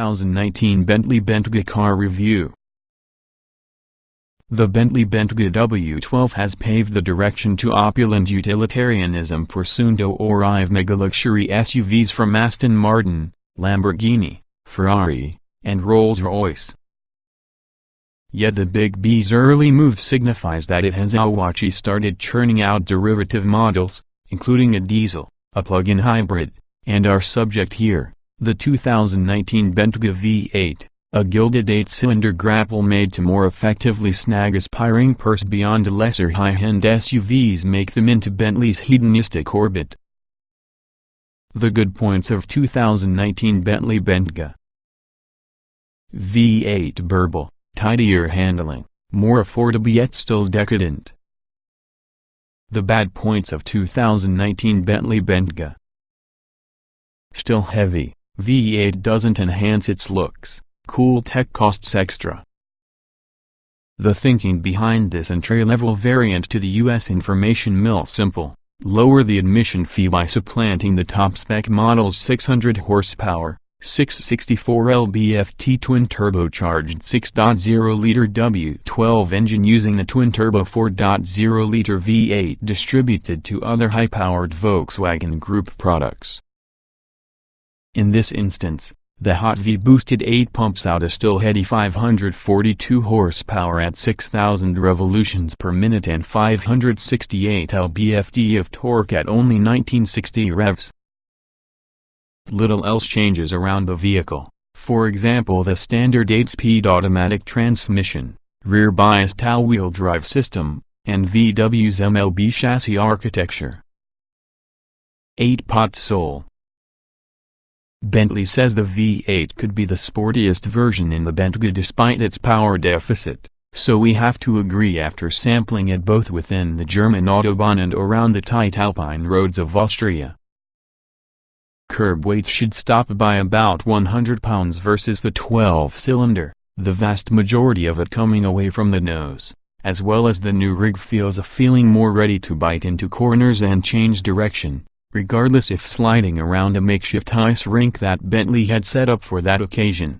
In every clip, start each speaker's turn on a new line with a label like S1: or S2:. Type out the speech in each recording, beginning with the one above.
S1: 2019 Bentley Bentayga car review. The Bentley Bentayga W12 has paved the direction to opulent utilitarianism for soon-to-arrive mega-luxury SUVs from Aston Martin, Lamborghini, Ferrari, and Rolls-Royce. Yet the Big B's early move signifies that it has already started churning out derivative models, including a diesel, a plug-in hybrid, and our subject here, the 2019 Bentayga V8, a gilded 8-cylinder grapple made to more effectively snag aspiring purse beyond lesser high-end SUVs make them into Bentley's hedonistic orbit. The good points of 2019 Bentley Bentayga: V8 burble, tidier handling, more affordable yet still decadent. The bad points of 2019 Bentley Bentayga: still heavy, V8 doesn't enhance its looks, cool tech costs extra. The thinking behind this entry-level variant to the US information mill simple: lower the admission fee by supplanting the top-spec model's 600 horsepower, 664 lb-ft twin-turbocharged 6.0-liter W12 engine using the twin-turbo 4.0-liter V8 distributed to other high-powered Volkswagen Group products. In this instance, the hot V-boosted 8 pumps out a still heady 542 horsepower at 6,000 revolutions per minute and 568 lb-ft of torque at only 1960 revs. Little else changes around the vehicle, for example the standard 8-speed automatic transmission, rear-biased all-wheel drive system, and VW's MLB chassis architecture. 8-pot sole. Bentley says the V8 could be the sportiest version in the Bentayga despite its power deficit, so we have to agree after sampling it both within the German Autobahn and around the tight Alpine roads of Austria. Curb weights should stop by about 100 pounds versus the 12-cylinder, the vast majority of it coming away from the nose, as well as the new rig feels a feeling more ready to bite into corners and change direction, regardless if sliding around a makeshift ice rink that Bentley had set up for that occasion.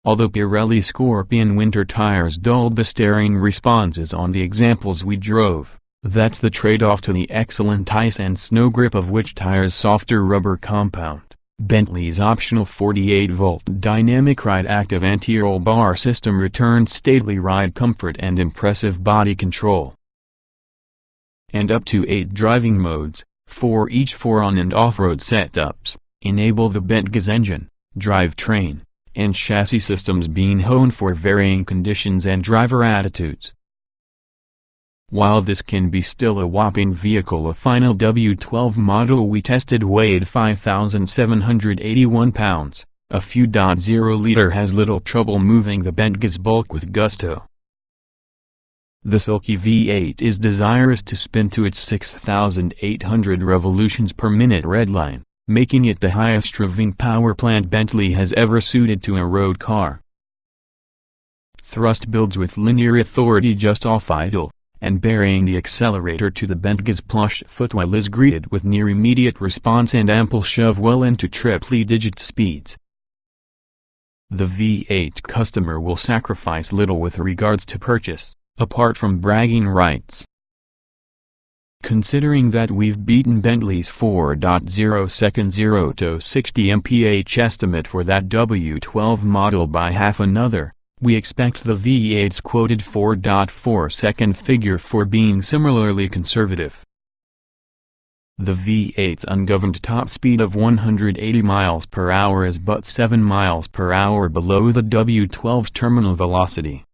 S1: Although Pirelli Scorpion winter tires dulled the steering responses on the examples we drove, that's the trade-off to the excellent ice and snow grip of which tires' softer rubber compound. Bentley's optional 48-volt dynamic ride active anti-roll bar system returned stately ride comfort and impressive body control. And up to 8 driving modes, 4 each for on and off-road setups, enable the Bentayga's engine, drivetrain, and chassis systems being honed for varying conditions and driver attitudes. While this can be still a whopping vehicle, a final W12 model we tested weighed 5,781 pounds, a few .0-liter has little trouble moving the Bentayga's bulk with gusto. The silky V8 is desirous to spin to its 6,800 revolutions per minute redline, making it the highest Revving power plant Bentley has ever suited to a road car. Thrust builds with linear authority just off idle, and burying the accelerator to the Bentayga's plush footwell is greeted with near immediate response and ample shove well into triple-digit speeds. The V8 customer will sacrifice little with regards to purchase, apart from bragging rights. Considering that we've beaten Bentley's 4.0-second 0 to 60 mph estimate for that W12 model by half another, we expect the V8's quoted 4.4-second figure for being similarly conservative. The V8's ungoverned top speed of 180 miles per hour is but 7 miles per hour below the W12's terminal velocity.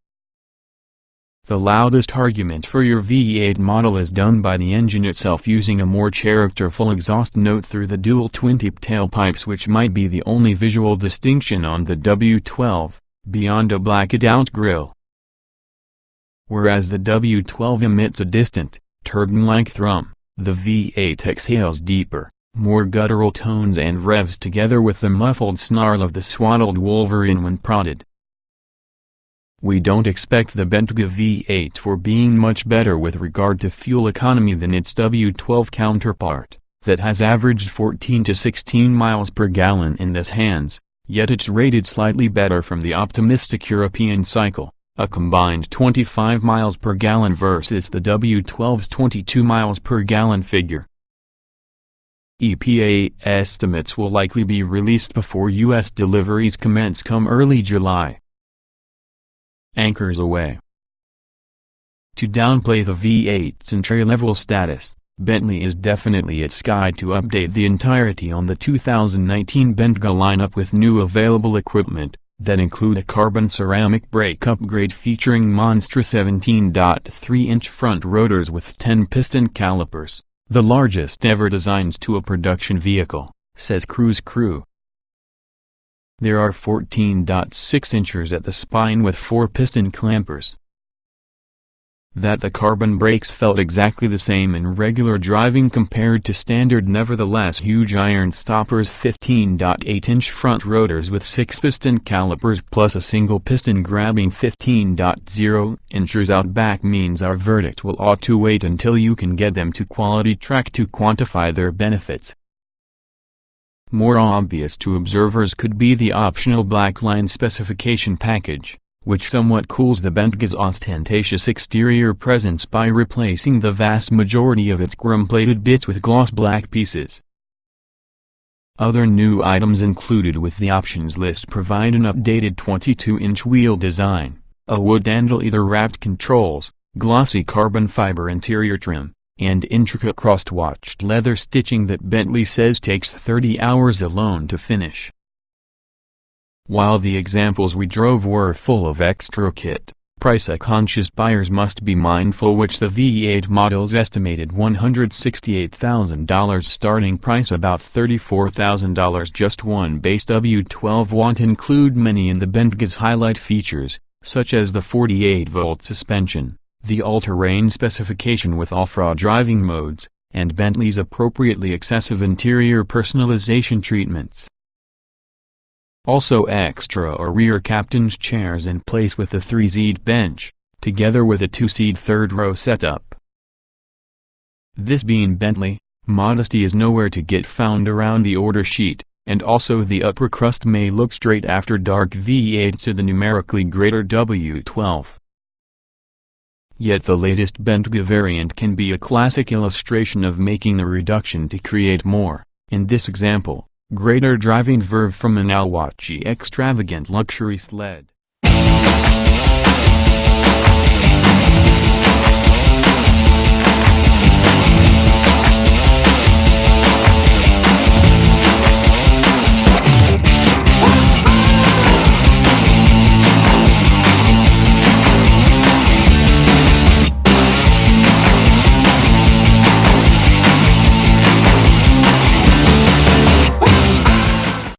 S1: The loudest argument for your V8 model is done by the engine itself using a more characterful exhaust note through the dual twin-tip tailpipes, which might be the only visual distinction on the W12, beyond a blacked-out grille. Whereas the W12 emits a distant, turbine-like thrum, the V8 exhales deeper, more guttural tones and revs together with the muffled snarl of the swaddled wolverine when prodded. We don't expect the Bentayga V8 for being much better with regard to fuel economy than its W12 counterpart, that has averaged 14 to 16 miles per gallon in this hands, yet it's rated slightly better from the optimistic European cycle, a combined 25 miles per gallon versus the W12's 22 miles per gallon figure. EPA estimates will likely be released before U.S. deliveries commence come early July. Anchors away. To downplay the V8's entry-level status, Bentley is definitely its guide to update the entirety on the 2019 Bentayga lineup with new available equipment, that include a carbon ceramic brake upgrade featuring monstrous 17.3-inch front rotors with 10-piston calipers, the largest ever designed to a production vehicle, says Crewe. There are 14.6 inches at the spine with 4-piston clampers. That the carbon brakes felt exactly the same in regular driving compared to standard, nevertheless huge iron stoppers, 15.8-inch front rotors with 6-piston calipers plus a single piston grabbing 15.0 inches out back means our verdict will ought to wait until you can get them to quality track to quantify their benefits. More obvious to observers could be the optional black line specification package, which somewhat cools the Bentayga's ostentatious exterior presence by replacing the vast majority of its chrome-plated bits with gloss black pieces. Other new items included with the options list provide an updated 22-inch wheel design, a wood and leather-wrapped controls, glossy carbon fiber interior trim, and intricate cross-watched leather stitching that Bentley says takes 30 hours alone to finish. While the examples we drove were full of extra kit, price-conscious buyers must be mindful which the V8 model's estimated $168,000 starting price, about $34,000 just one base W12 won't include many in the Bentayga's highlight features, such as the 48-volt suspension, the all-terrain specification with off-road driving modes, and Bentley's appropriately excessive interior personalization treatments. Also extra are rear captain's chairs in place with a 3-seat bench, together with a 2-seat third-row setup. This being Bentley, modesty is nowhere to get found around the order sheet, and also the upper crust may look straight after dark V8 to the numerically greater W12. Yet the latest Bentayga variant can be a classic illustration of making a reduction to create more, in this example, greater driving verve from an Alwachi extravagant luxury sled.